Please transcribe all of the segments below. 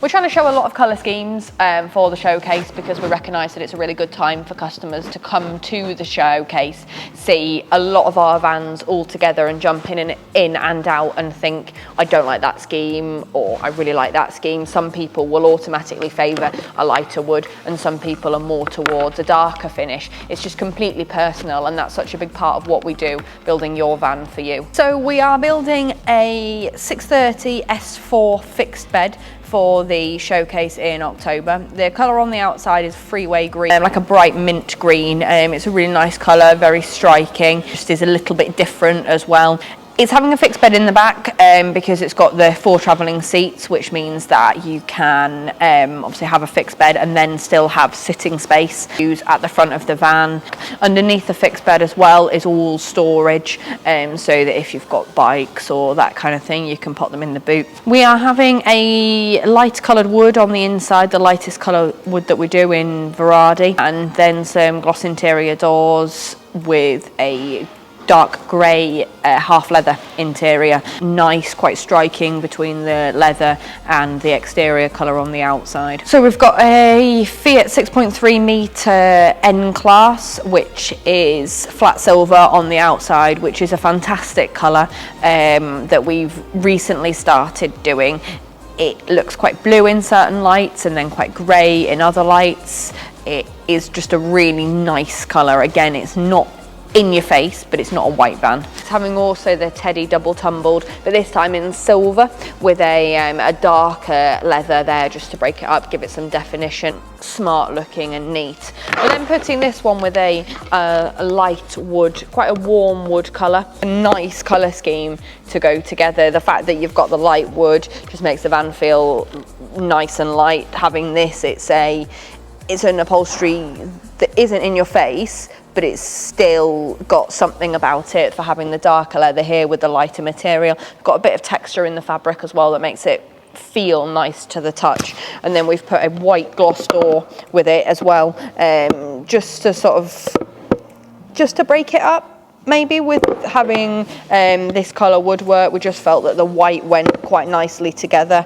We're trying to show a lot of colour schemes for the showcase because we recognise that it's a really good time for customers to come to the showcase, see a lot of our vans all together and jump in and out and think, I don't like that scheme or I really like that scheme. Some people will automatically favour a lighter wood and some people are more towards a darker finish. It's just completely personal, and that's such a big part of what we do, building your van for you. So we are building a 630 S4 fixed bed for the showcase in October. The colour on the outside is freeway green, like a bright mint green. It's a really nice colour, very striking, just is a little bit different as well. It's having a fixed bed in the back because it's got the 4 travelling seats, which means that you can obviously have a fixed bed and then still have sitting space use at the front of the van. Underneath the fixed bed as well is all storage, so that if you've got bikes or that kind of thing, you can put them in the boot. We are having a light coloured wood on the inside, the lightest colour wood that we do in Varadi, and then some gloss interior doors with a dark grey half leather interior. Nice, quite striking between the leather and the exterior colour on the outside. So we've got a Fiat 6.3 metre N-Class, which is flat silver on the outside, which is a fantastic colour that we've recently started doing. It looks quite blue in certain lights and then quite grey in other lights. It is just a really nice colour. Again, it's not in your face, but it's not a white van. It's having also the Teddy double tumbled, but this time in silver with a darker leather there just to break it up, give it some definition. Smart looking and neat. We're then putting this one with a light wood, quite a warm wood colour. A nice colour scheme to go together. The fact that you've got the light wood just makes the van feel nice and light. Having this, it's an upholstery that isn't in your face, but it's still got something about it for having the darker leather here with the lighter material. Got a bit of texture in the fabric as well that makes it feel nice to the touch. And then we've put a white gloss door with it as well, just to break it up. Maybe with having this colour woodwork, we just felt that the white went quite nicely together,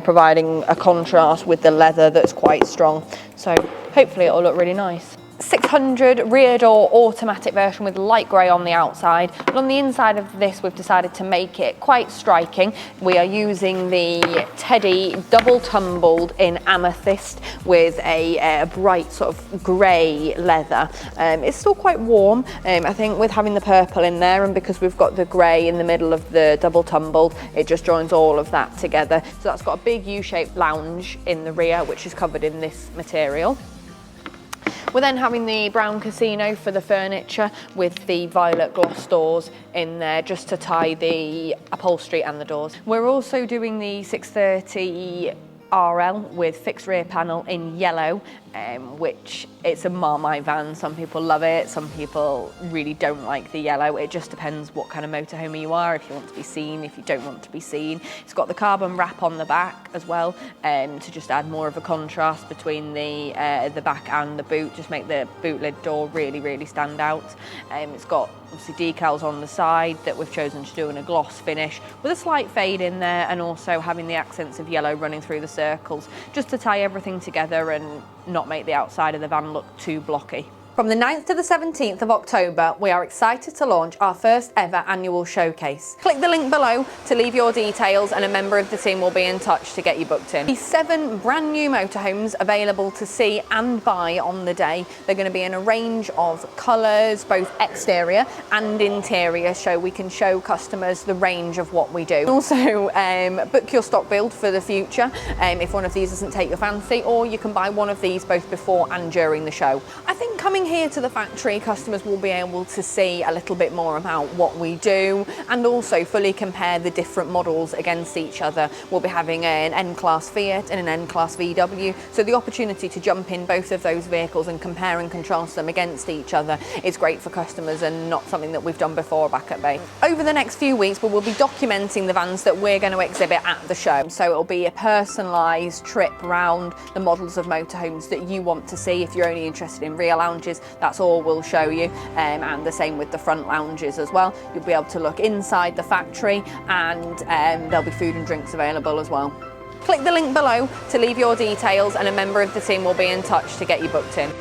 providing a contrast with the leather that's quite strong. So hopefully it'll look really nice. 600 rear door automatic version with light grey on the outside, but on the inside of this we've decided to make it quite striking. We are using the Teddy double tumbled in amethyst with a bright sort of grey leather. It's still quite warm, I think, with having the purple in there, and because we've got the grey in the middle of the double tumbled, it just joins all of that together. So that's got a big U-shaped lounge in the rear, which is covered in this material. We're then having the brown casino for the furniture with the violet gloss doors in there just to tie the upholstery and the doors. We're also doing the 630 RL with fixed rear panel in yellow, which it's a Marmite van. Some people love it, some people really don't like the yellow. It just depends what kind of motorhomer you are, if you want to be seen, if you don't want to be seen. It's got the carbon wrap on the back as well, to just add more of a contrast between the back and the boot, just make the boot lid door really, really stand out. It's got obviously decals on the side that we've chosen to do in a gloss finish with a slight fade in there, and also having the accents of yellow running through the circles just to tie everything together and not make the outside of the van look too blocky. From the 9th to the 17th of October, we are excited to launch our first ever annual showcase. Click the link below to leave your details and a member of the team will be in touch to get you booked in. 7 brand new motorhomes available to see and buy on the day. They're going to be in a range of colours, both exterior and interior, so we can show customers the range of what we do. Also, book your stock build for the future if one of these doesn't take your fancy, or you can buy one of these both before and during the show. I think coming here to the factory, customers will be able to see a little bit more about what we do and also fully compare the different models against each other. We'll be having an N-Class Fiat and an N-Class VW, so the opportunity to jump in both of those vehicles and compare and contrast them against each other is great for customers and not something that we've done before back at Bay. Over the next few weeks, we will be documenting the vans that we're going to exhibit at the show, so it'll be a personalised trip round the models of motorhomes that you want to see. If you're only interested in rear lounges, that's all we'll show you, and the same with the front lounges as well. You'll be able to look inside the factory, and there'll be food and drinks available as well. Click the link below to leave your details and a member of the team will be in touch to get you booked in.